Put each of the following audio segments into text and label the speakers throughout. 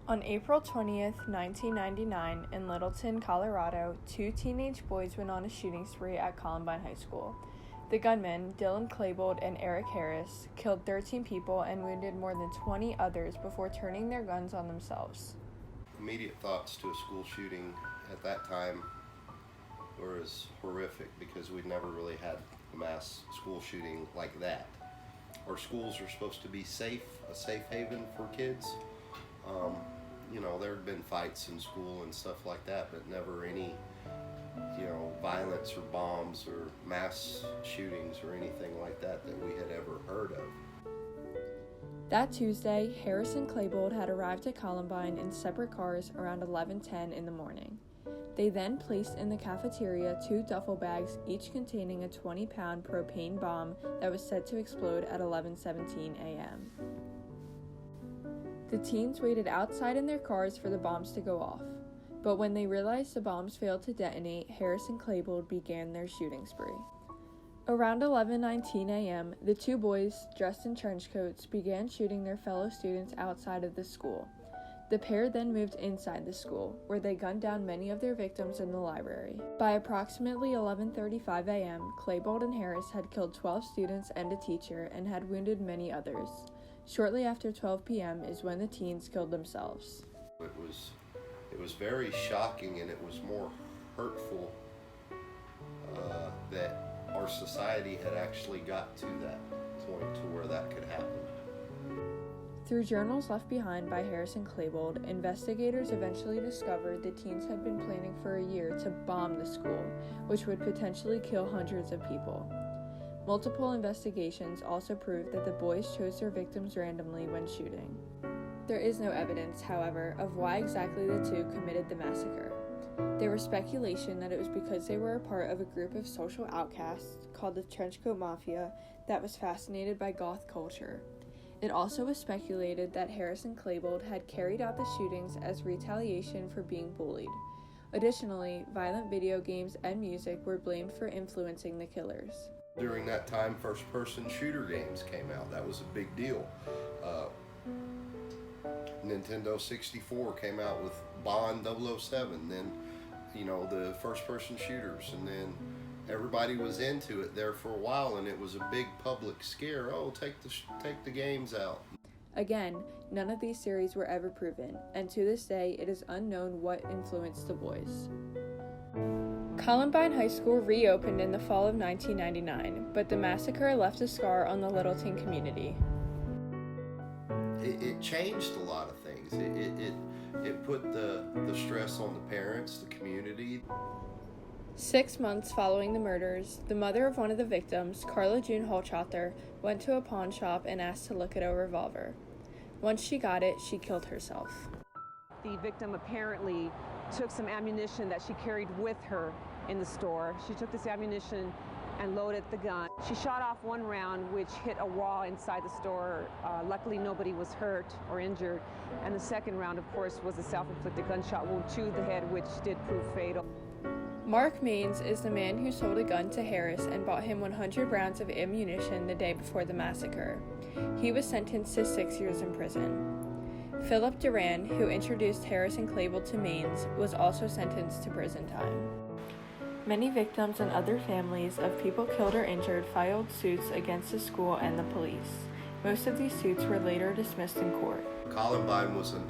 Speaker 1: On April 20th, 1999, in Littleton, Colorado, two teenage boys went on a shooting spree at Columbine High School. The gunmen, Dylan Klebold and Eric Harris, killed 13 people and wounded more than 20 others before turning their guns on themselves.
Speaker 2: Immediate thoughts to a school shooting at that time were as horrific because we'd never really had a mass school shooting like that. Our schools are supposed to be safe, a safe haven for kids. There had been fights in school and stuff like that, but never any, violence or bombs or mass shootings or anything like that we had ever heard of.
Speaker 1: That Tuesday, Harris and Klebold had arrived at Columbine in separate cars around 11:10 in the morning. They then placed in the cafeteria two duffel bags, each containing a 20-pound propane bomb that was set to explode at 11:17 a.m. The teens waited outside in their cars for the bombs to go off, but when they realized the bombs failed to detonate, Harris and Klebold began their shooting spree. Around 11:19 a.m., the two boys, dressed in trench coats, began shooting their fellow students outside of the school. The pair then moved inside the school, where they gunned down many of their victims in the library. By approximately 11:35 a.m., Klebold and Harris had killed 12 students and a teacher and had wounded many others. Shortly after 12 p.m. is when the teens killed themselves.
Speaker 2: It was very shocking, and it was more hurtful that our society had actually got to that point to where that could happen.
Speaker 1: Through journals left behind by Harris and Klebold, investigators eventually discovered the teens had been planning for a year to bomb the school, which would potentially kill hundreds of people. Multiple investigations also proved that the boys chose their victims randomly when shooting. There is no evidence, however, of why exactly the two committed the massacre. There was speculation that it was because they were a part of a group of social outcasts called the Trenchcoat Mafia that was fascinated by goth culture. It also was speculated that Harris and Klebold had carried out the shootings as retaliation for being bullied. Additionally, violent video games and music were blamed for influencing the killers.
Speaker 2: During that time, first-person shooter games came out. That was a big deal. Nintendo 64 came out with Bond 007, then, the first-person shooters, and then everybody was into it there for a while, and it was a big public scare. Oh, take the games out.
Speaker 1: Again, none of these theories were ever proven, and to this day, it is unknown what influenced the boys. Columbine High School reopened in the fall of 1999, but the massacre left a scar on the Littleton community.
Speaker 2: It changed a lot of things. It put the stress on the parents, the community.
Speaker 1: 6 months following the murders, the mother of one of the victims, Carla June Holtschatter, went to a pawn shop and asked to look at a revolver. Once she got it, she killed herself.
Speaker 3: The victim apparently took some ammunition that she carried with her in the store. She took this ammunition and loaded the gun. She shot off one round, which hit a wall inside the store. Luckily, nobody was hurt or injured. And the second round, of course, was a self-inflicted gunshot wound to the head, which did prove fatal.
Speaker 1: Mark Maines is the man who sold a gun to Harris and bought him 100 rounds of ammunition the day before the massacre. He was sentenced to 6 years in prison. Philip Duran, who introduced Harris and Klebold to Maines, was also sentenced to prison time. Many victims and other families of people killed or injured filed suits against the school and the police. Most of these suits were later dismissed in court.
Speaker 2: Columbine was an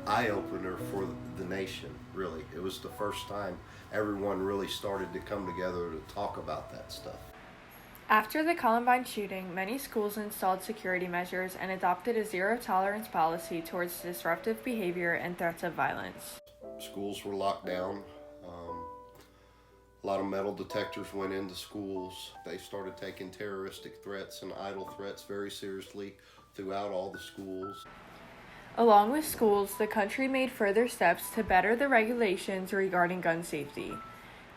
Speaker 2: eye-opener for the nation, really. It was the first time everyone really started to come together to talk about that stuff.
Speaker 1: After the Columbine shooting, many schools installed security measures and adopted a zero-tolerance policy towards disruptive behavior and threats of violence.
Speaker 2: Schools were locked down. A lot of metal detectors went into schools. They started taking terroristic threats and idle threats very seriously throughout all the schools.
Speaker 1: Along with schools, the country made further steps to better the regulations regarding gun safety.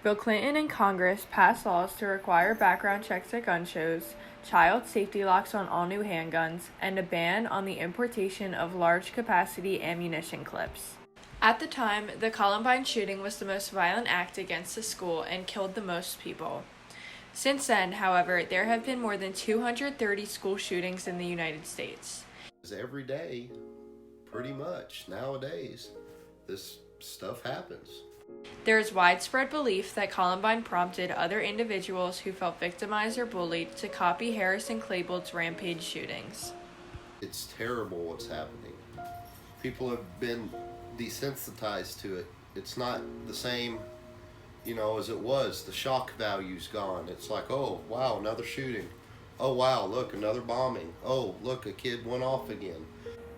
Speaker 1: Bill Clinton and Congress passed laws to require background checks at gun shows, child safety locks on all new handguns, and a ban on the importation of large-capacity ammunition clips. At the time, the Columbine shooting was the most violent act against the school and killed the most people. Since then, however, there have been more than 230 school shootings in the United States.
Speaker 2: Every day, pretty much nowadays this stuff happens.
Speaker 1: There is widespread belief that Columbine prompted other individuals who felt victimized or bullied to copy Harrison Claybold's rampage shootings.
Speaker 2: It's terrible what's happening. People have been desensitized to it. It's not the same, as it was. The shock value's gone. It's like, oh, wow, another shooting. Oh, wow, look, another bombing. Oh, look, a kid went off again.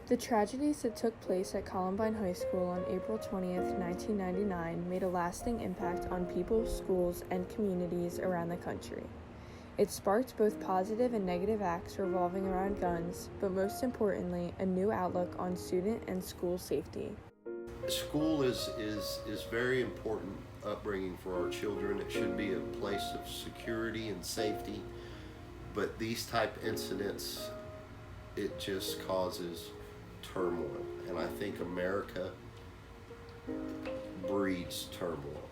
Speaker 1: The tragedies that took place at Columbine High School on April 20th, 1999 made a lasting impact on people, schools, and communities around the country. It sparked both positive and negative acts revolving around guns, but most importantly, a new outlook on student and school safety.
Speaker 2: School is very important upbringing for our children. It should be a place of security and safety, but these type incidents, it just causes turmoil, and I think America breeds turmoil.